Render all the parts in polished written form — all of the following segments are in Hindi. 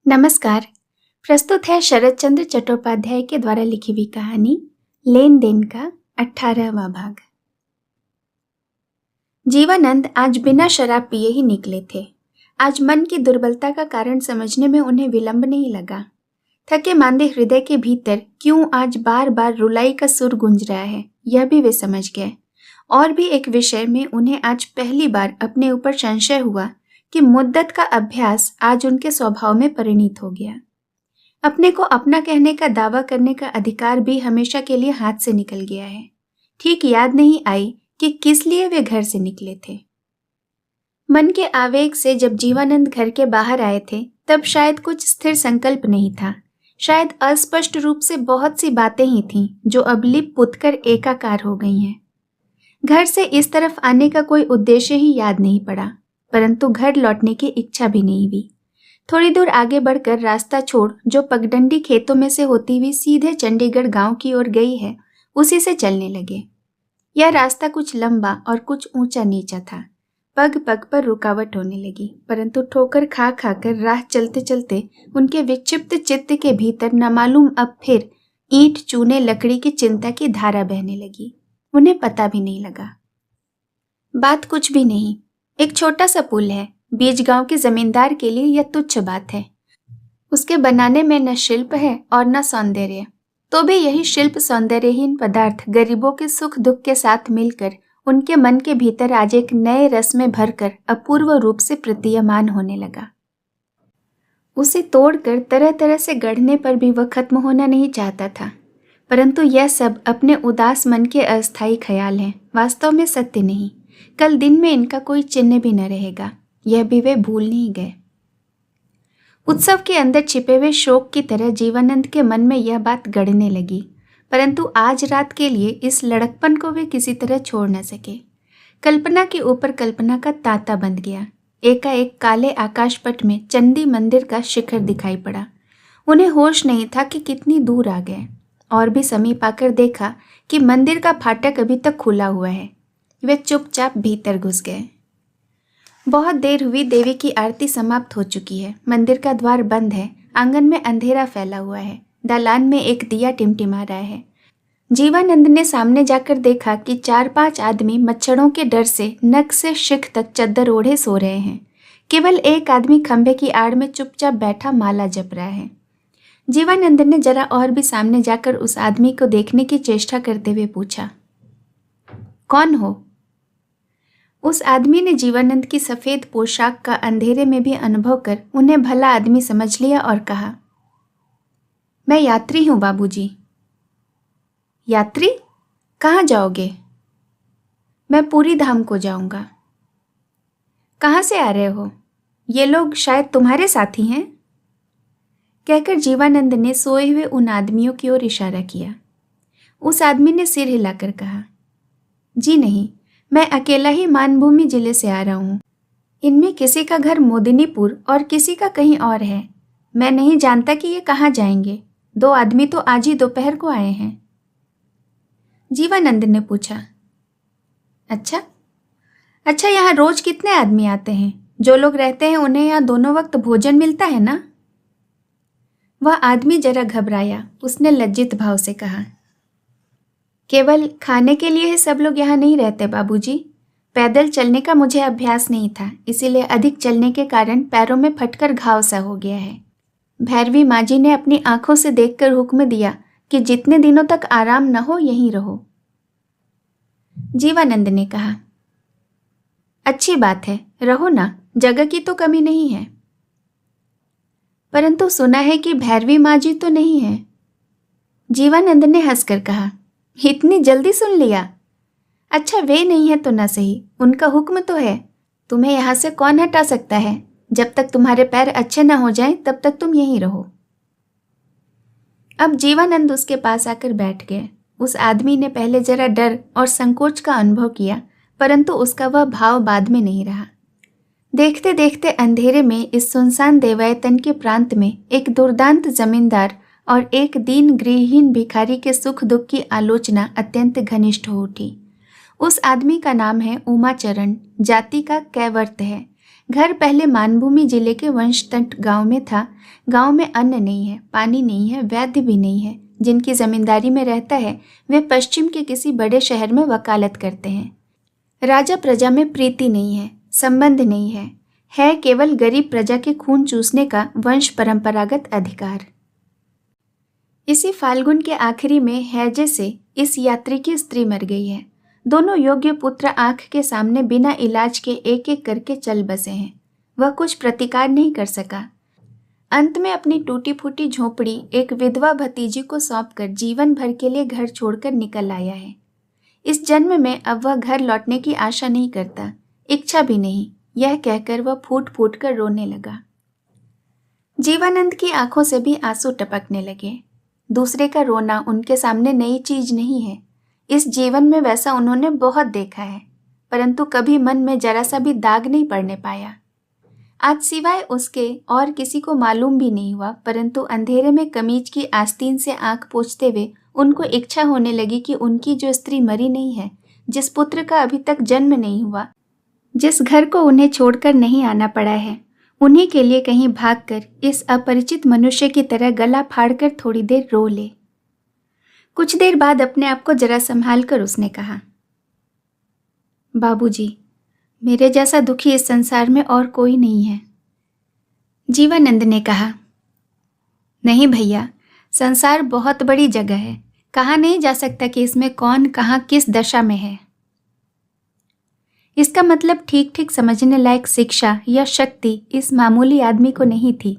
नमस्कार। प्रस्तुत है शरद चंद्र चट्टोपाध्याय के द्वारा लिखी हुई कहानी लेन देन का 18वां भाग। जीवानंद आज बिना शराब पिए ही निकले थे। आज मन की दुर्बलता का कारण समझने में उन्हें विलंब नहीं लगा। थके मांदे हृदय के भीतर क्यों आज बार बार रुलाई का सुर गूंज रहा है, यह भी वे समझ गए। और भी एक विषय में उन्हें आज पहली बार अपने ऊपर संशय हुआ कि मुद्दत का अभ्यास आज उनके स्वभाव में परिणित हो गया। अपने को अपना कहने का दावा करने का अधिकार भी हमेशा के लिए हाथ से निकल गया है। ठीक याद नहीं आई कि किस लिए वे घर से निकले थे। मन के आवेग से जब जीवानंद घर के बाहर आए थे तब शायद कुछ स्थिर संकल्प नहीं था। शायद अस्पष्ट रूप से बहुत सी बातें ही थीं जो अब लिप पुतकर एकाकार हो गई हैं। घर से इस तरफ आने का कोई उद्देश्य ही याद नहीं पड़ा, परंतु घर लौटने की इच्छा भी नहीं हुई। थोड़ी दूर आगे बढ़कर रास्ता छोड़ जो पगडंडी खेतों में से होती हुई सीधे चंडीगढ़ गांव की ओर गई है, उसी से चलने लगे। यह रास्ता कुछ लंबा और कुछ ऊंचा नीचा था। पग पग पर रुकावट होने लगी, परंतु ठोकर खा खाकर राह चलते चलते उनके विक्षिप्त चित्त के भीतर नामालूम अब फिर ईंट चूने लकड़ी की चिंता की धारा बहने लगी। उन्हें पता भी नहीं लगा। बात कुछ भी नहीं, एक छोटा सा पुल है। बीज गांव के जमींदार के लिए यह तुच्छ बात है। उसके बनाने में न शिल्प है और न सौंदर्य, तो भी यही शिल्प सौंदर्यहीन पदार्थ गरीबों के सुख दुख के साथ मिलकर उनके मन के भीतर आज एक नए रस में भरकर अपूर्व रूप से प्रतीयमान होने लगा। उसे तोड़कर तरह तरह से गढ़ने पर भी वह खत्म होना नहीं चाहता था, परंतु यह सब अपने उदास मन के अस्थायी ख्याल हैं, वास्तव में सत्य नहीं। कल दिन में इनका कोई चिन्ह भी न रहेगा, यह भी वे भूल नहीं गए। उत्सव के अंदर छिपे हुए शोक की तरह जीवानंद के मन में यह बात गड़ने लगी, परंतु आज रात के लिए इस लड़कपन को वे किसी तरह छोड़ न सके। कल्पना के ऊपर कल्पना का तांता बंध गया। एकाएक काले आकाशपट में चंडी मंदिर का शिखर दिखाई पड़ा। उन्हें होश नहीं था कि कितनी दूर आ गए। और भी समीप आकर देखा कि मंदिर का फाटक अभी तक खुला हुआ है। वे चुपचाप भीतर घुस गए। बहुत देर हुई, देवी की आरती समाप्त हो चुकी है। मंदिर का द्वार बंद है। आंगन में अंधेरा फैला हुआ है। दालान में एक दिया टिमटिमा रहा है। जीवानंद ने सामने जाकर देखा कि 4-5 आदमी मच्छरों के डर से नक से शिख तक चद्दर ओढ़े सो रहे हैं। केवल एक आदमी खंभे की आड़ में चुपचाप बैठा माला जप रहा है। जीवानंद ने जरा और भी सामने जाकर उस आदमी को देखने की चेष्टा करते हुए पूछा, कौन हो? उस आदमी ने जीवानंद की सफेद पोशाक का अंधेरे में भी अनुभव कर उन्हें भला आदमी समझ लिया और कहा, मैं यात्री हूं बाबूजी। यात्री? कहाँ जाओगे? मैं पूरी धाम को जाऊंगा। कहाँ से आ रहे हो? ये लोग शायद तुम्हारे साथी हैं? कहकर जीवानंद ने सोए हुए उन आदमियों की ओर इशारा किया। उस आदमी ने सिर हिलाकर कहा, जी नहीं, मैं अकेला ही मानभूमि जिले से आ रहा हूँ। इनमें किसी का घर मोदिनीपुर और किसी का कहीं और है। मैं नहीं जानता कि ये कहाँ जाएंगे। 2 आदमी तो आज ही दोपहर को आए हैं। जीवानंद ने पूछा, अच्छा यहाँ रोज कितने आदमी आते हैं? जो लोग रहते हैं उन्हें यहाँ दोनों वक्त भोजन मिलता है ना? वह आदमी जरा घबराया। उसने लज्जित भाव से कहा, केवल खाने के लिए ही सब लोग यहाँ नहीं रहते बाबूजी। पैदल चलने का मुझे अभ्यास नहीं था, इसीलिए अधिक चलने के कारण पैरों में फटकर घाव सा हो गया है। भैरवी माँ जी ने अपनी आंखों से देखकर हुक्म दिया कि जितने दिनों तक आराम न हो यहीं रहो। जीवानंद ने कहा, अच्छी बात है, रहो ना, जगह की तो कमी नहीं है। परंतु सुना है कि भैरवी माँ जी तो नहीं है। जीवानंद ने हंसकर कहा, इतनी जल्दी सुन लिया? अच्छा, वे नहीं है तो ना सही, उनका हुक्म तो है। तुम्हें यहाँ से कौन हटा सकता है? जब तक तुम्हारे पैर अच्छे न हो जाएं, तब तक तुम यहीं रहो। अब जीवानंद उसके पास आकर बैठ गए। उस आदमी ने पहले जरा डर और संकोच का अनुभव किया, परंतु उसका वह भाव बाद में नहीं रहा। देखते देखते अंधेरे में इस सुनसान देवायतन के प्रांत में एक दुर्दांत जमींदार और एक दीन गृहहीन भिखारी के सुख दुख की आलोचना अत्यंत घनिष्ठ हो उठी। उस आदमी का नाम है उमाचरण, जाति का कैवर्त है। घर पहले मानभूमि जिले के वंशतट गांव में था। गांव में अन्न नहीं है, पानी नहीं है, वैद्य भी नहीं है। जिनकी जमींदारी में रहता है वे पश्चिम के किसी बड़े शहर में वकालत करते हैं। राजा प्रजा में प्रीति नहीं है, संबंध नहीं है केवल गरीब प्रजा के खून चूसने का वंश परंपरागत अधिकार। इसी फाल्गुन के आखिरी में हैजे से इस यात्री की स्त्री मर गई है। दोनों योग्य पुत्र आंख के सामने बिना इलाज के एक एक करके चल बसे हैं। वह कुछ प्रतिकार नहीं कर सका। अंत में अपनी टूटी फूटी झोपड़ी एक विधवा भतीजी को सौंपकर जीवन भर के लिए घर छोड़कर निकल आया है। इस जन्म में अब वह घर लौटने की आशा नहीं करता, इच्छा भी नहीं। यह कहकर वह फूट फूट कर रोने लगा। जीवानंद की आंखों से भी आंसू टपकने लगे। दूसरे का रोना उनके सामने नई चीज नहीं है। इस जीवन में वैसा उन्होंने बहुत देखा है, परंतु कभी मन में जरा सा भी दाग नहीं पड़ने पाया। आज सिवाय उसके और किसी को मालूम भी नहीं हुआ, परंतु अंधेरे में कमीज की आस्तीन से आंख पोंछते हुए उनको इच्छा होने लगी कि उनकी जो स्त्री मरी नहीं है, जिस पुत्र का अभी तक जन्म नहीं हुआ, जिस घर को उन्हें छोड़कर नहीं आना पड़ा है, उन्हीं के लिए कहीं भागकर इस अपरिचित मनुष्य की तरह गला फाड़कर थोड़ी देर रो ले। कुछ देर बाद अपने आप को जरा संभाल कर उसने कहा, बाबूजी, मेरे जैसा दुखी इस संसार में और कोई नहीं है। जीवानंद ने कहा, नहीं भैया, संसार बहुत बड़ी जगह है, कहा नहीं जा सकता कि इसमें कौन कहाँ किस दशा में है। इसका मतलब ठीक ठीक समझने लायक शिक्षा या शक्ति इस मामूली आदमी को नहीं थी।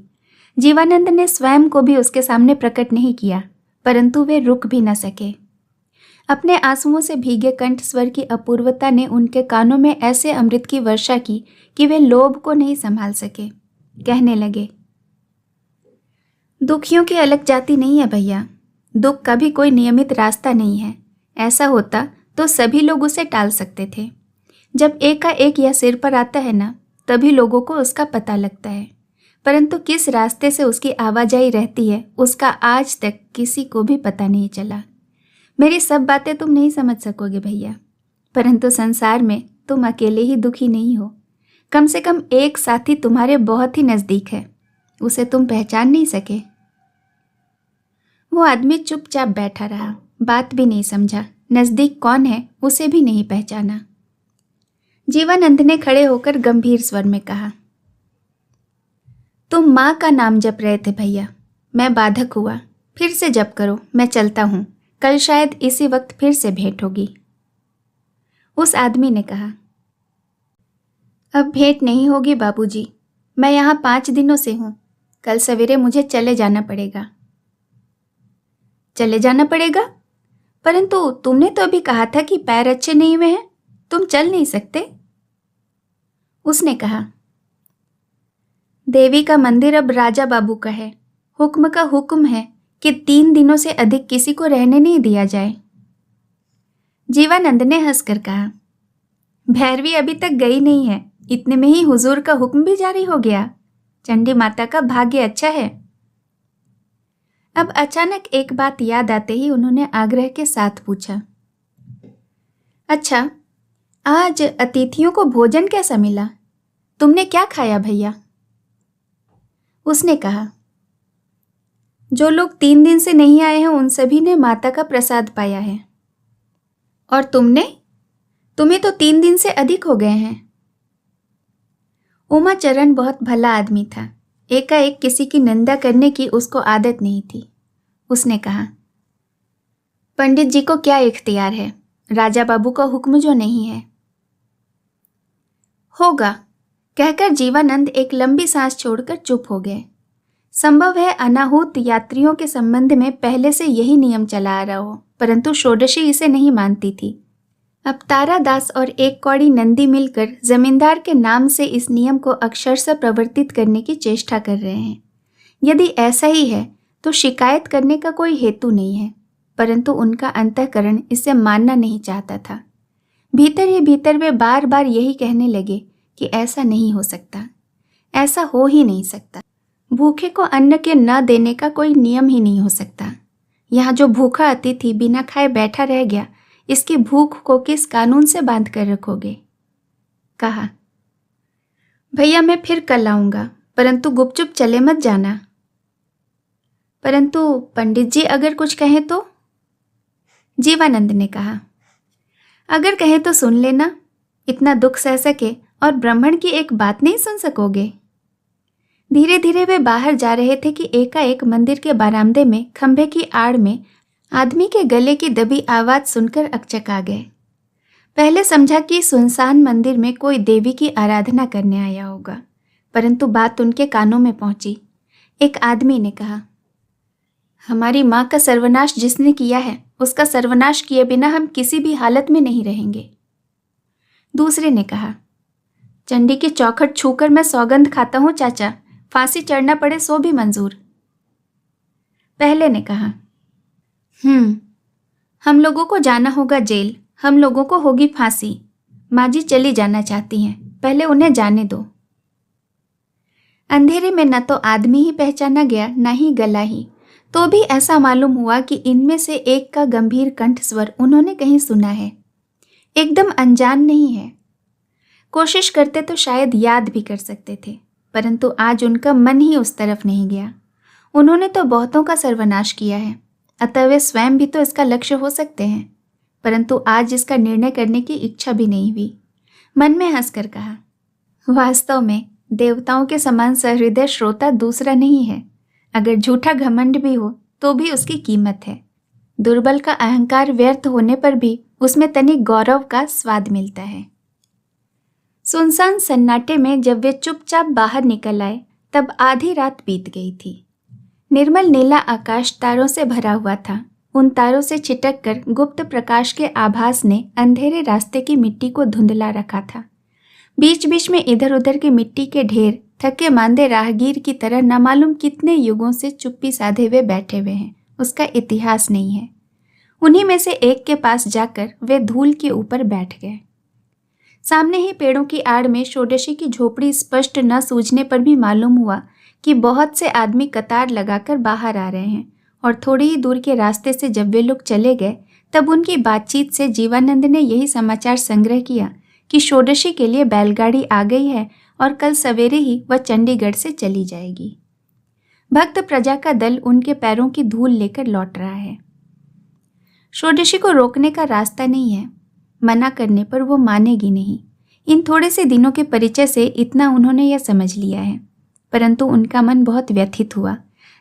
जीवानंद ने स्वयं को भी उसके सामने प्रकट नहीं किया, परंतु वे रुक भी न सके। अपने आंसुओं से भीगे कंठ स्वर की अपूर्वता ने उनके कानों में ऐसे अमृत की वर्षा की कि वे लोभ को नहीं संभाल सके। कहने लगे, दुखियों की अलग जाति नहीं है भैया, दुख का भी कोई नियमित रास्ता नहीं है। ऐसा होता तो सभी लोग उसे टाल सकते थे। जब एकाएक यह सिर पर आता है ना, तभी लोगों को उसका पता लगता है, परंतु किस रास्ते से उसकी आवाजाही रहती है उसका आज तक किसी को भी पता नहीं चला। मेरी सब बातें तुम नहीं समझ सकोगे भैया, परंतु संसार में तुम अकेले ही दुखी नहीं हो। कम से कम एक साथी तुम्हारे बहुत ही नज़दीक है, उसे तुम पहचान नहीं सके। वो आदमी चुपचाप बैठा रहा, बात भी नहीं समझा, नज़दीक कौन है उसे भी नहीं पहचाना। जीवानंद ने खड़े होकर गंभीर स्वर में कहा, तुम माँ का नाम जप रहे थे भैया, मैं बाधक हुआ। फिर से जप करो, मैं चलता हूँ, कल शायद इसी वक्त फिर से भेंट होगी। उस आदमी ने कहा, अब भेंट नहीं होगी बाबूजी, मैं यहाँ 5 दिनों से हूँ, कल सवेरे मुझे चले जाना पड़ेगा। चले जाना पड़ेगा? परंतु तुमने तो अभी कहा था कि पैर अच्छे नहीं हुए हैं, तुम चल नहीं सकते। उसने कहा, देवी का मंदिर अब राजा बाबू का है, हुक्म का हुक्म है कि 3 दिनों से अधिक किसी को रहने नहीं दिया जाए। जीवानंद ने हंसकर कहा, भैरवी अभी तक गई नहीं है, इतने में ही हुजूर का हुक्म भी जारी हो गया। चंडी माता का भाग्य अच्छा है। अब अचानक एक बात याद आते ही उन्होंने आग्रह के साथ पूछा, अच्छा, आज अतिथियों को भोजन कैसा मिला? तुमने क्या खाया भैया? उसने कहा, जो लोग 3 दिन से नहीं आए हैं उन सभी ने माता का प्रसाद पाया है। और तुम्हें तो 3 दिन से अधिक हो गए हैं। उमाचरण बहुत भला आदमी था, एकाएक किसी की निंदा करने की उसको आदत नहीं थी। उसने कहा, पंडित जी को क्या इख्तियार है, राजा बाबू का हुक्म जो नहीं है। होगा, कहकर जीवानंद एक लंबी सांस छोड़कर चुप हो गए। संभव है अनाहूत यात्रियों के संबंध में पहले से यही नियम चला आ रहा हो, परंतु षोडशी इसे नहीं मानती थी। अब तारादास और एक कौड़ी नंदी मिलकर जमींदार के नाम से इस नियम को अक्षरशः प्रवर्तित करने की चेष्टा कर रहे हैं। यदि ऐसा ही है तो शिकायत करने का कोई हेतु नहीं है, परंतु उनका अंतःकरण इसे मानना नहीं चाहता था। भीतर ही भीतर वे बार बार यही कहने लगे कि ऐसा नहीं हो सकता, ऐसा हो ही नहीं सकता। भूखे को अन्न के न देने का कोई नियम ही नहीं हो सकता। यहाँ जो भूखा अतिथि बिना खाए बैठा रह गया, इसकी भूख को किस कानून से बांध कर रखोगे? कहा, भैया मैं फिर कल आऊँगा, परंतु गुपचुप चले मत जाना। परंतु पंडित जी अगर कुछ कहें तो? जीवानंद ने कहा। अगर कहें तो सुन लेना, इतना दुख सह सके और ब्राह्मण की एक बात नहीं सुन सकोगे। धीरे धीरे वे बाहर जा रहे थे कि एकाएक मंदिर के बरामदे में खंभे की आड़ में आदमी के गले की दबी आवाज सुनकर अकचक गए। पहले समझा कि सुनसान मंदिर में कोई देवी की आराधना करने आया होगा, परंतु बात उनके कानों में पहुंची। एक आदमी ने कहा, हमारी माँ का सर्वनाश जिसने किया है उसका सर्वनाश किए बिना हम किसी भी हालत में नहीं रहेंगे। दूसरे ने कहा, चंडी की चौखट छूकर मैं सौगंध खाता हूँ चाचा, फांसी चढ़ना पड़े सो भी मंजूर। पहले ने कहा, हम लोगों को जाना होगा जेल, हम लोगों को होगी फांसी। माँ जी चली जाना चाहती हैं, पहले उन्हें जाने दो। अंधेरे में न तो आदमी ही पहचाना गया, न ही गला ही, तो भी ऐसा मालूम हुआ कि इनमें से एक का गंभीर कंठ स्वर उन्होंने कहीं सुना है, एकदम अनजान नहीं है। कोशिश करते तो शायद याद भी कर सकते थे, परंतु आज उनका मन ही उस तरफ नहीं गया। उन्होंने तो बहुतों का सर्वनाश किया है, अतः वे स्वयं भी तो इसका लक्ष्य हो सकते हैं, परंतु आज इसका निर्णय करने की इच्छा भी नहीं हुई। मन में हंसकर कहा, वास्तव में देवताओं के समान सहृदय श्रोता दूसरा नहीं है। अगर झूठा घमंड भी हो तो भी उसकी कीमत है। दुर्बल का अहंकार व्यर्थ होने पर भी उसमें तनिक गौरव का स्वाद मिलता है। सुनसान सन्नाटे में जब वे चुपचाप बाहर निकल आए तब आधी रात बीत गई थी। निर्मल नीला आकाश तारों से भरा हुआ था। उन तारों से छिटक कर गुप्त प्रकाश के आभास ने अंधेरे रास्ते की मिट्टी को धुंधला रखा था। बीच बीच में इधर उधर के मिट्टी के ढेर थके मांदे राहगीर की तरह न मालूम कितने युगों से चुप्पी साधे हुए बैठे हुए हैं, उसका इतिहास नहीं है। उन्हीं में से एक के पास जाकर वे धूल के ऊपर बैठ गए। सामने ही पेड़ों की आड़ में षोडशी की झोपड़ी स्पष्ट न सूझने पर भी मालूम हुआ कि बहुत से आदमी कतार लगाकर बाहर आ रहे हैं, और थोड़ी ही दूर के रास्ते से जब वे लोग चले गए तब उनकी बातचीत से जीवानंद ने यही समाचार संग्रह किया कि षोडशी के लिए बैलगाड़ी आ गई है और कल सवेरे ही वह चंडीगढ़ से चली जाएगी। भक्त प्रजा का दल उनके पैरों की धूल लेकर लौट रहा है। षोडशी को रोकने का रास्ता नहीं है, मना करने पर वो मानेगी नहीं। इन थोड़े से दिनों के परिचय से इतना उन्होंने यह समझ लिया है, परंतु उनका मन बहुत व्यथित हुआ।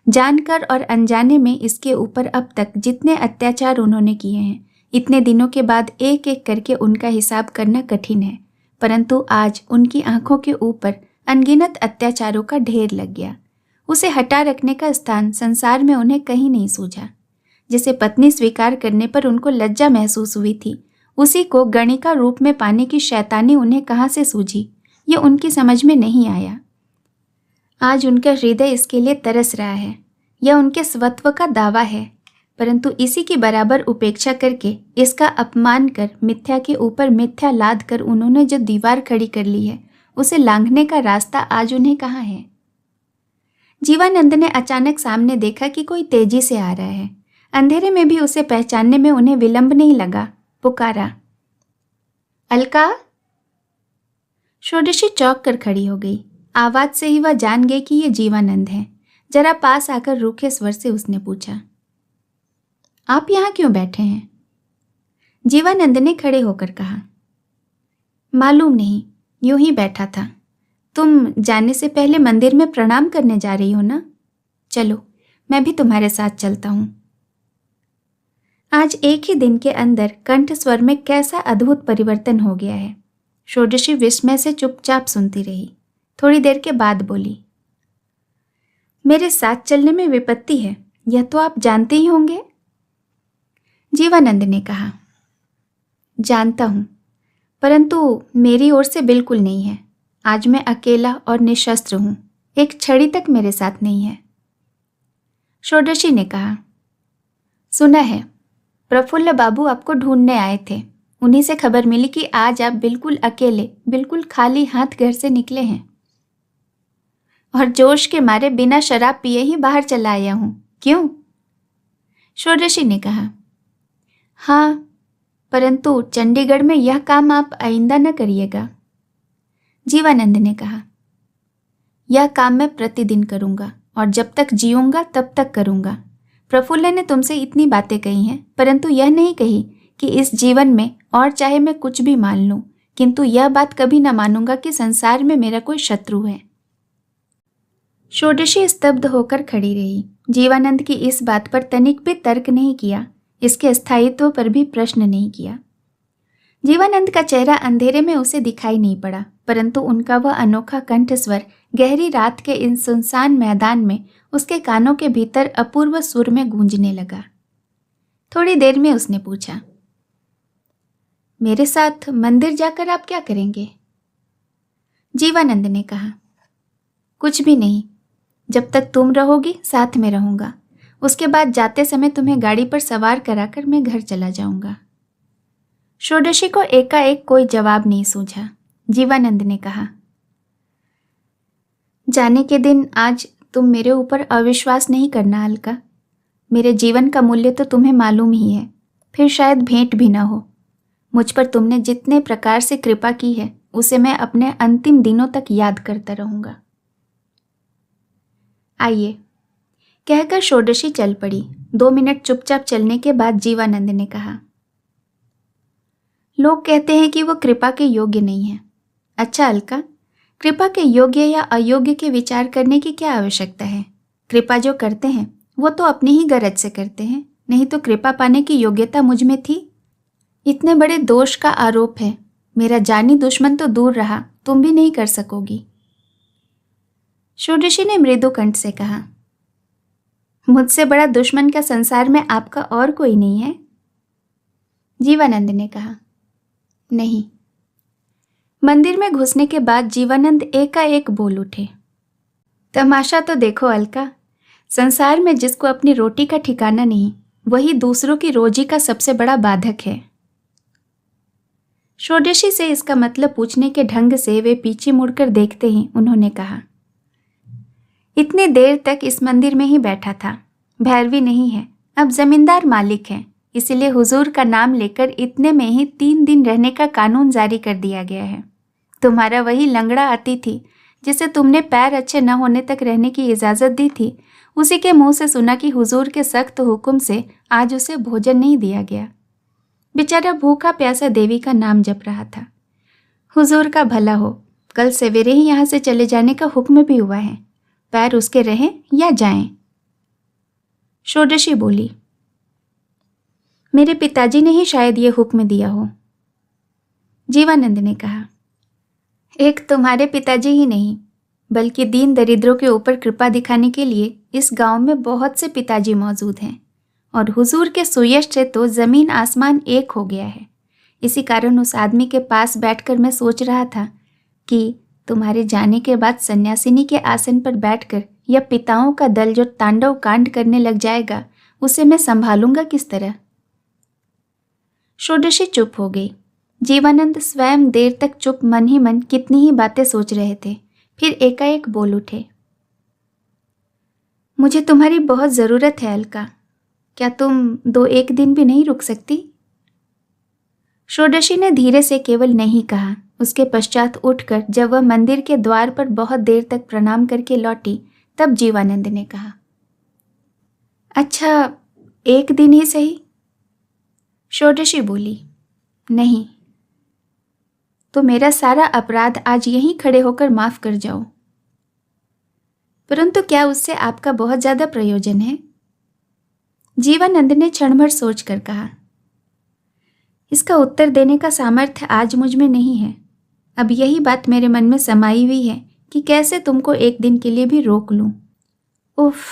जानकर और अनजाने में इसके ऊपर अब तक जितने अत्याचार उन्होंने किए हैं, इतने दिनों के बाद एक एक करके उनका हिसाब करना कठिन है, परंतु आज उनकी आंखों के ऊपर अनगिनत अत्याचारों का ढेर लग गया। उसे हटा रखने का स्थान संसार में उन्हें कहीं नहीं सूझा। जिसे पत्नी स्वीकार करने पर उनको लज्जा महसूस हुई थी, उसी को गणिका रूप में पाने की शैतानी उन्हें कहाँ से सूझी, ये उनकी समझ में नहीं आया। आज उनका हृदय इसके लिए तरस रहा है। यह उनके स्वत्व का दावा है, परंतु इसी की बराबर उपेक्षा करके, इसका अपमान कर, मिथ्या के ऊपर मिथ्या लाद कर उन्होंने जो दीवार खड़ी कर ली है, उसे लांघने का रास्ता आज उन्हें कहाँ है। जीवानंद ने अचानक सामने देखा कि कोई तेजी से आ रहा है। अंधेरे में भी उसे पहचानने में उन्हें विलंब नहीं लगा। पुकारा, अलका। षोडशी चौंक कर खड़ी हो गई। आवाज से ही वह जान गई कि ये जीवानंद है। जरा पास आकर रूखे स्वर से उसने पूछा, आप यहाँ क्यों बैठे हैं? जीवानंद ने खड़े होकर कहा, मालूम नहीं, यूं ही बैठा था। तुम जाने से पहले मंदिर में प्रणाम करने जा रही हो ना? चलो, मैं भी तुम्हारे साथ चलता हूं। आज एक ही दिन के अंदर कंठ स्वर में कैसा अद्भुत परिवर्तन हो गया है। षोडशी विस्मय से चुपचाप सुनती रही। थोड़ी देर के बाद बोली, मेरे साथ चलने में विपत्ति है, यह तो आप जानते ही होंगे। जीवानंद ने कहा, जानता हूं, परंतु मेरी ओर से बिल्कुल नहीं है। आज मैं अकेला और निशस्त्र हूं, एक छड़ी तक मेरे साथ नहीं है। षोडशी ने कहा, सुना है, प्रफुल्ल बाबू आपको ढूंढने आए थे। उन्हीं से खबर मिली कि आज आप बिल्कुल अकेले, बिल्कुल खाली हाथ घर से निकले हैं, और जोश के मारे बिना शराब पिए ही बाहर चला आया हूं। क्यों? षोडशी ने कहा, हाँ, परंतु चंडीगढ़ में यह काम आप आइंदा न करिएगा। जीवानंद ने कहा, यह काम मैं प्रतिदिन करूंगा और जब तक जीऊंगा तब तक करूंगा। प्रफुल्ल ने तुमसे इतनी बातें कही हैं, परंतु यह नहीं कही कि इस जीवन में और चाहे मैं कुछ भी मान लूं, किंतु यह बात कभी न मानूंगा कि संसार में मेरा कोई शत्रु है। षोडशी स्तब्ध होकर खड़ी रही। जीवानंद की इस बात पर तनिक भी तर्क नहीं किया, इसके स्थायित्व पर भी प्रश्न नहीं किया। जीवानंद का चेहरा अंधेरे में उसे दिखाई नहीं पड़ा, परंतु उनका वह अनोखा कंठ स्वर गहरी रात के इन सुनसान मैदान में उसके कानों के भीतर अपूर्व सुर में गूंजने लगा। थोड़ी देर में उसने पूछा, मेरे साथ मंदिर जाकर आप क्या करेंगे? जीवानंद ने कहा, कुछ भी नहीं। जब तक तुम रहोगी साथ में रहूंगा। उसके बाद जाते समय तुम्हें गाड़ी पर सवार कराकर मैं घर चला जाऊंगा। षोडशी को एकाएक कोई जवाब नहीं सूझा। जीवानंद ने कहा, जाने के दिन आज तुम मेरे ऊपर अविश्वास नहीं करना अलका। मेरे जीवन का मूल्य तो तुम्हें मालूम ही है, फिर शायद भेंट भी ना हो। मुझ पर तुमने जितने प्रकार से कृपा की है उसे मैं अपने अंतिम दिनों तक याद करता रहूंगा। आइए, कहकर षोडशी चल पड़ी। 2 मिनट चुपचाप चलने के बाद जीवानंद ने कहा, लोग कहते हैं कि वो कृपा के योग्य नहीं है। अच्छा अलका, कृपा के योग्य या अयोग्य के विचार करने की क्या आवश्यकता है? कृपा जो करते हैं वो तो अपनी ही गरज से करते हैं, नहीं तो कृपा पाने की योग्यता मुझ में थी? इतने बड़े दोष का आरोप है। मेरा जानी दुश्मन तो दूर रहा, तुम भी नहीं कर सकोगी। षोडशी ने मृदु कंठ से कहा, मुझसे बड़ा दुश्मन का संसार में आपका और कोई नहीं है? जीवानंद ने कहा, नहीं। मंदिर में घुसने के बाद जीवानंद एकाएक बोल उठे, तमाशा तो देखो अलका, संसार में जिसको अपनी रोटी का ठिकाना नहीं, वही दूसरों की रोजी का सबसे बड़ा बाधक है। षोडशी से इसका मतलब पूछने के ढंग से वे पीछे मुड़कर देखते ही उन्होंने कहा, इतनी देर तक इस मंदिर में ही बैठा था। भैरवी नहीं है, अब जमींदार मालिक है, इसलिए हुजूर का नाम लेकर इतने में ही 3 दिन रहने का कानून जारी कर दिया गया है। तुम्हारा वही लंगड़ा अतिथि जिसे तुमने पैर अच्छे न होने तक रहने की इजाज़त दी थी, उसी के मुंह से सुना कि हुजूर के सख्त हुक्म से आज उसे भोजन नहीं दिया गया। बेचारा भूखा प्यासा देवी का नाम जप रहा था। हुजूर का भला हो, कल सवेरे ही यहाँ से चले जाने का हुक्म भी हुआ है, पैर उसके रहें या जाएं। षोडशी बोली, मेरे पिताजी ने ही शायद ये हुक्म दिया हो। जीवानंद ने कहा, एक तुम्हारे पिताजी ही नहीं, बल्कि दीन दरिद्रों के ऊपर कृपा दिखाने के लिए इस गांव में बहुत से पिताजी मौजूद हैं, और हुजूर के सुयश से तो ज़मीन आसमान एक हो गया है। इसी कारण उस आदमी के पास बैठकर मैं सोच रहा था कि तुम्हारे जाने के बाद सन्यासिनी के आसन पर बैठकर या पिताओं का दल जो तांडव कांड करने लग जाएगा, उसे मैं संभालूंगा किस तरह। षोडशी चुप हो गई। जीवानंद स्वयं देर तक चुप मन ही मन कितनी ही बातें सोच रहे थे, फिर एकाएक बोल उठे, मुझे तुम्हारी बहुत ज़रूरत है अलका, क्या तुम 2-1 दिन भी नहीं रुक सकती? षोडशी ने धीरे से केवल नहीं कहा। उसके पश्चात उठकर जब वह मंदिर के द्वार पर बहुत देर तक प्रणाम करके लौटी, तब जीवानंद ने कहा, अच्छा 1 दिन ही सही। षोडशी बोली, नहीं, तो मेरा सारा अपराध आज यहीं खड़े होकर माफ कर जाओ। परंतु क्या उससे आपका बहुत ज्यादा प्रयोजन है? जीवानंद ने क्षणभर सोचकर कहा, इसका उत्तर देने का सामर्थ्य आज मुझ में नहीं है। अब यही बात मेरे मन में समाई हुई है कि कैसे तुमको 1 दिन के लिए भी रोक लूं। उफ,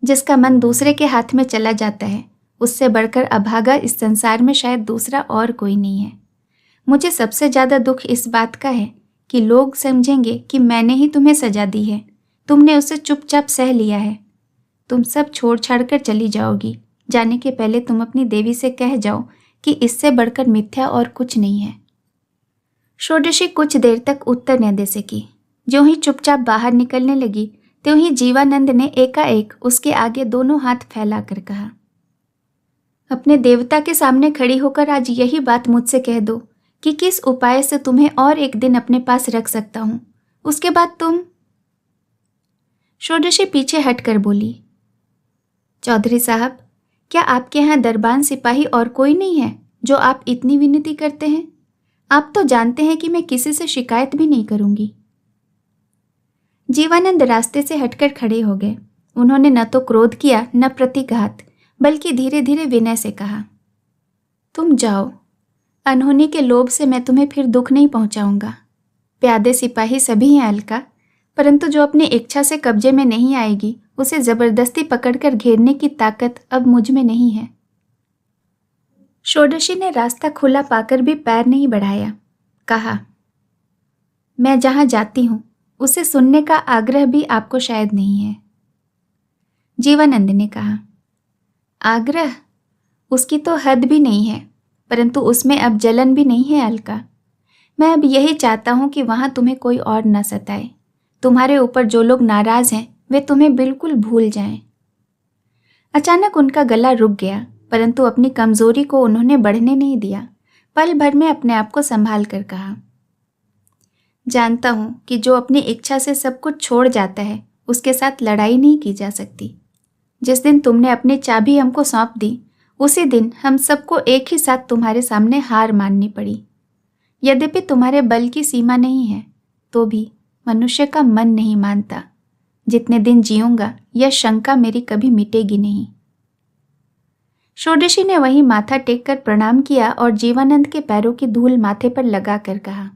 जिसका मन दूसरे के हाथ में चला जाता है, उससे बढ़कर अभागा इस संसार में शायद दूसरा और कोई नहीं है। मुझे सबसे ज़्यादा दुख इस बात का है कि लोग समझेंगे कि मैंने ही तुम्हें सजा दी है, तुमने उसे चुपचाप सह लिया है। तुम सब छोड़ छाड़ कर चली जाओगी। जाने के पहले तुम अपनी देवी से कह जाओ कि इससे बढ़कर मिथ्या और कुछ नहीं है। षोडशी कुछ देर तक उत्तर न दे सकी। जो ही चुपचाप बाहर निकलने लगी, त्यों ही जीवानंद ने एकाएक उसके आगे दोनों हाथ फैलाकर कहा, अपने देवता के सामने खड़ी होकर आज यही बात मुझसे कह दो कि किस उपाय से तुम्हें और 1 दिन अपने पास रख सकता हूँ। उसके बाद तुम षोडशी पीछे हटकर बोली, चौधरी साहब, क्या आपके यहाँ दरबान सिपाही और कोई नहीं है जो आप इतनी विनती करते हैं? आप तो जानते हैं कि मैं किसी से शिकायत भी नहीं करूंगी। जीवानंद रास्ते से हटकर खड़े हो गए। उन्होंने न तो क्रोध किया न प्रतिघात, बल्कि धीरे धीरे विनय से कहा, तुम जाओ, अनहोनी के लोभ से मैं तुम्हें फिर दुख नहीं पहुंचाऊंगा। प्यादे सिपाही सभी हैं अलका, परंतु जो अपनी इच्छा से कब्जे में नहीं आएगी उसे जबरदस्ती पकड़कर घेरने की ताकत अब मुझ में नहीं है। षोडशी ने रास्ता खुला पाकर भी पैर नहीं बढ़ाया। कहा, मैं जहां जाती हूं उसे सुनने का आग्रह भी आपको शायद नहीं है। जीवानंद ने कहा, आग्रह? उसकी तो हद भी नहीं है, परंतु उसमें अब जलन भी नहीं है अलका। मैं अब यही चाहता हूं कि वहां तुम्हें कोई और न सताए। तुम्हारे ऊपर जो लोग नाराज हैं वे तुम्हें बिल्कुल भूल जाएं। अचानक उनका गला रुक गया, परंतु अपनी कमजोरी को उन्होंने बढ़ने नहीं दिया। पल भर में अपने आप को संभाल कर कहा, जानता हूं कि जो अपनी इच्छा से सब कुछ छोड़ जाता है उसके साथ लड़ाई नहीं की जा सकती। जिस दिन तुमने अपनी चाबी हमको सौंप दी उसी दिन हम सबको एक ही साथ तुम्हारे सामने हार माननी पड़ी। यद्यपि तुम्हारे बल की सीमा नहीं है, तो भी मनुष्य का मन नहीं मानता। जितने दिन जीऊंगा यह शंका मेरी कभी मिटेगी नहीं। षोडशी ने वहीं माथा टेक कर प्रणाम किया और जीवानंद के पैरों की धूल माथे पर लगा कर कहा,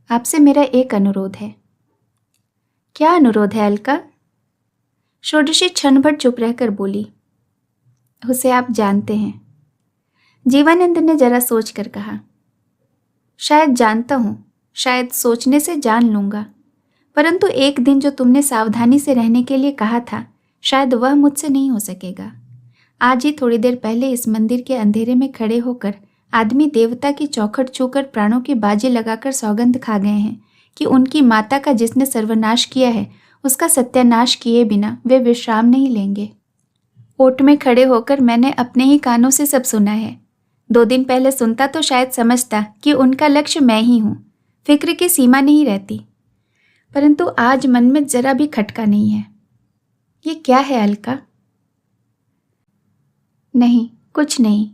आपसे मेरा एक अनुरोध है। क्या अनुरोध है अलका? षोडशी क्षण भर चुप रहकर बोली, उसे आप जानते हैं। जीवानंद ने जरा सोच कर कहा, शायद जानता हूं, शायद सोचने से जान लूंगा, परंतु एक दिन जो तुमने सावधानी से रहने के लिए कहा था, शायद वह मुझसे नहीं हो सकेगा। आज ही थोड़ी देर पहले इस मंदिर के अंधेरे में खड़े होकर आदमी देवता की चौखट छूकर प्राणों की बाजी लगाकर सौगंध खा गए हैं कि उनकी माता का जिसने सर्वनाश किया है उसका सत्यानाश किए बिना वे विश्राम नहीं लेंगे। ओट में खड़े होकर मैंने अपने ही कानों से सब सुना है। 2 दिन पहले सुनता तो शायद समझता कि उनका लक्ष्य मैं ही हूँ, फिक्र की सीमा नहीं रहती, परंतु आज मन में जरा भी खटका नहीं है। ये क्या है अलका? नहीं, कुछ नहीं,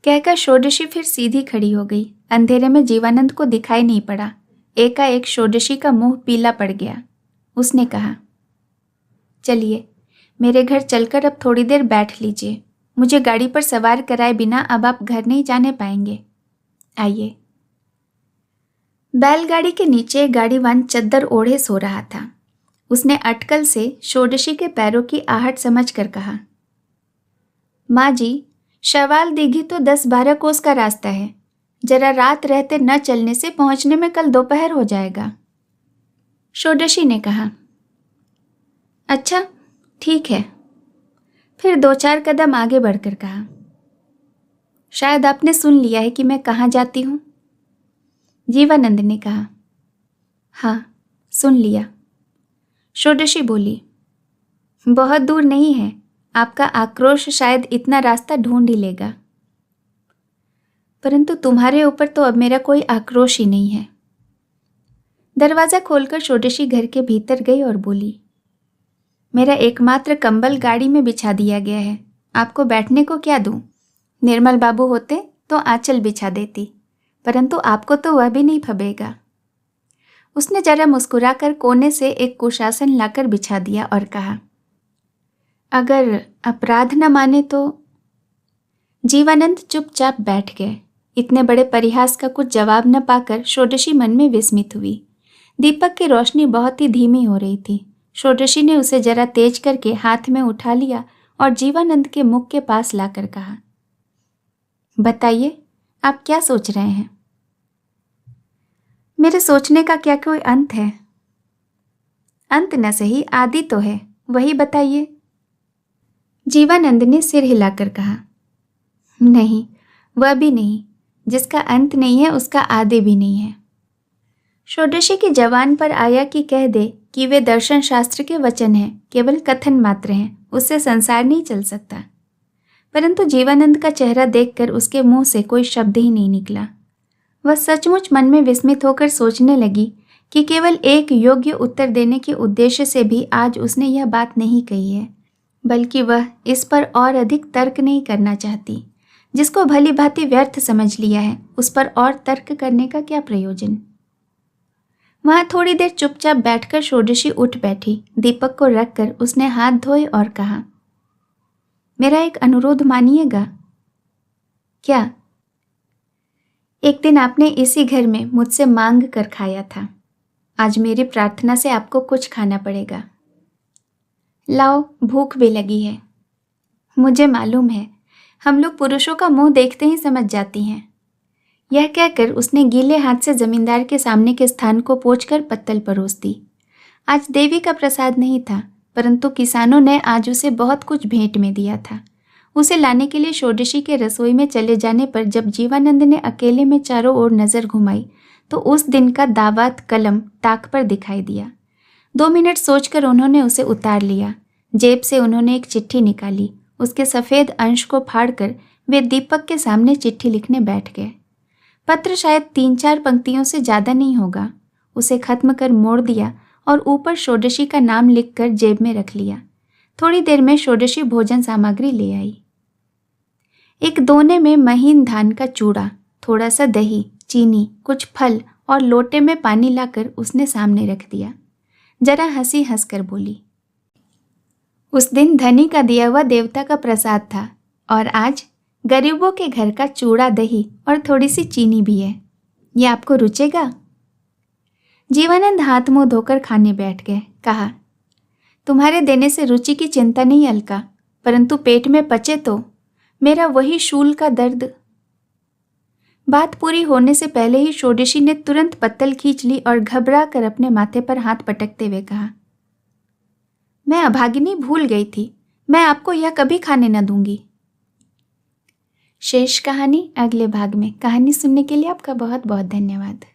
कहकर षोडशी फिर सीधी खड़ी हो गई। अंधेरे में जीवानंद को दिखाई नहीं पड़ा। एकाएक षोडशी का मुंह पीला पड़ गया। उसने कहा, चलिए मेरे घर चलकर अब थोड़ी देर बैठ लीजिए। मुझे गाड़ी पर सवार कराए बिना अब आप घर नहीं जाने पाएंगे। आइए। बैलगाड़ी के नीचे गाड़ीवान चद्दर ओढ़े सो रहा था। उसने अटकल से षोडशी के पैरों की आहट समझ कर कहा, माँ जी, शवाल दीघी तो 10-12 कोस का रास्ता है। जरा रात रहते न चलने से पहुंचने में कल दोपहर हो जाएगा। षोडशी ने कहा, अच्छा ठीक है। फिर 2-4 कदम आगे बढ़कर कहा, शायद आपने सुन लिया है कि मैं कहाँ जाती हूँ। जीवानंद ने कहा, हाँ सुन लिया। षोडशी बोली, बहुत दूर नहीं है, आपका आक्रोश शायद इतना रास्ता ढूंढ ही लेगा। परंतु तुम्हारे ऊपर तो अब मेरा कोई आक्रोश ही नहीं है। दरवाजा खोलकर षोडशी घर के भीतर गई और बोली, मेरा एकमात्र कंबल गाड़ी में बिछा दिया गया है, आपको बैठने को क्या दूं? निर्मल बाबू होते तो आंचल बिछा देती, परंतु आपको तो वह भी नहीं फबेगा। उसने जरा मुस्कुराकर कोने से एक कुशासन लाकर बिछा दिया और कहा, अगर अपराध न माने तो। जीवानंद चुपचाप बैठ गए। इतने बड़े परिहास का कुछ जवाब न पाकर षोडशी मन में विस्मित हुई। दीपक की रोशनी बहुत ही धीमी हो रही थी। षोडशी ने उसे जरा तेज करके हाथ में उठा लिया और जीवानंद के मुख के पास लाकर कहा, बताइए आप क्या सोच रहे हैं? मेरे सोचने का क्या कोई अंत है? अंत न सही, आदि तो है, वही बताइए। जीवानंद ने सिर हिलाकर कहा, नहीं, वह भी नहीं। जिसका अंत नहीं है उसका आदि भी नहीं है। षोडशी की जबान पर आया कि कह दे कि वे दर्शन शास्त्र के वचन हैं, केवल कथन मात्र हैं, उससे संसार नहीं चल सकता। परंतु जीवानंद का चेहरा देखकर उसके मुंह से कोई शब्द ही नहीं निकला। वह सचमुच मन में विस्मित होकर सोचने लगी कि केवल एक योग्य उत्तर देने के उद्देश्य से भी आज उसने यह बात नहीं कही है, बल्कि वह इस पर और अधिक तर्क नहीं करना चाहती। जिसको भली भांति व्यर्थ समझ लिया है, उस पर और तर्क करने का क्या प्रयोजन। वहां थोड़ी देर चुपचाप बैठकर षोडशी उठ बैठी। दीपक को रखकर उसने हाथ धोए और कहा, मेरा एक अनुरोध मानिएगा। क्या? एक दिन आपने इसी घर में मुझसे मांग कर खाया था। आज मेरी प्रार्थना से आपको कुछ खाना पड़ेगा। लाओ, भूख भी लगी है। मुझे मालूम है, हम लोग पुरुषों का मुंह देखते ही समझ जाती हैं। यह कहकर उसने गीले हाथ से जमींदार के सामने के स्थान को पोंछकर पत्तल परोस दी। आज देवी का प्रसाद नहीं था, परंतु किसानों ने आज उसे बहुत कुछ भेंट में दिया था। उसे लाने के लिए षोडशी के रसोई में चले जाने पर जब जीवानंद ने अकेले में चारों ओर नजर घुमाई तो उस दिन का दावात कलम ताक पर दिखाई दिया। 2 मिनट सोचकर उन्होंने उसे उतार लिया। जेब से उन्होंने एक चिट्ठी निकाली। उसके सफ़ेद अंश को फाड़कर वे दीपक के सामने चिट्ठी लिखने बैठ गए। पत्र शायद 3-4 पंक्तियों से ज़्यादा नहीं होगा। उसे खत्म कर मोड़ दिया और ऊपर षोडशी का नाम लिखकर जेब में रख लिया। थोड़ी देर में षोडशी भोजन सामग्री ले आई। एक दोने में महीन धान का चूड़ा, थोड़ा सा दही, चीनी, कुछ फल और लोटे में पानी लाकर उसने सामने रख दिया। जरा हंसी हंसकर बोली, उस दिन धनी का दिया हुआ देवता का प्रसाद था और आज गरीबों के घर का चूड़ा, दही और थोड़ी सी चीनी भी है। ये आपको रुचेगा? जीवानंद हाथ मुंह धोकर खाने बैठ गए। कहा, तुम्हारे देने से रुचि की चिंता नहीं अलका, परंतु पेट में पचे तो मेरा वही शूल का दर्द। बात पूरी होने से पहले ही षोडशी ने तुरंत पत्तल खींच ली और घबरा कर अपने माथे पर हाथ पटकते हुए कहा, मैं अभागिनी भूल गई थी, मैं आपको यह कभी खाने न दूंगी। शेष कहानी अगले भाग में। कहानी सुनने के लिए आपका बहुत बहुत धन्यवाद।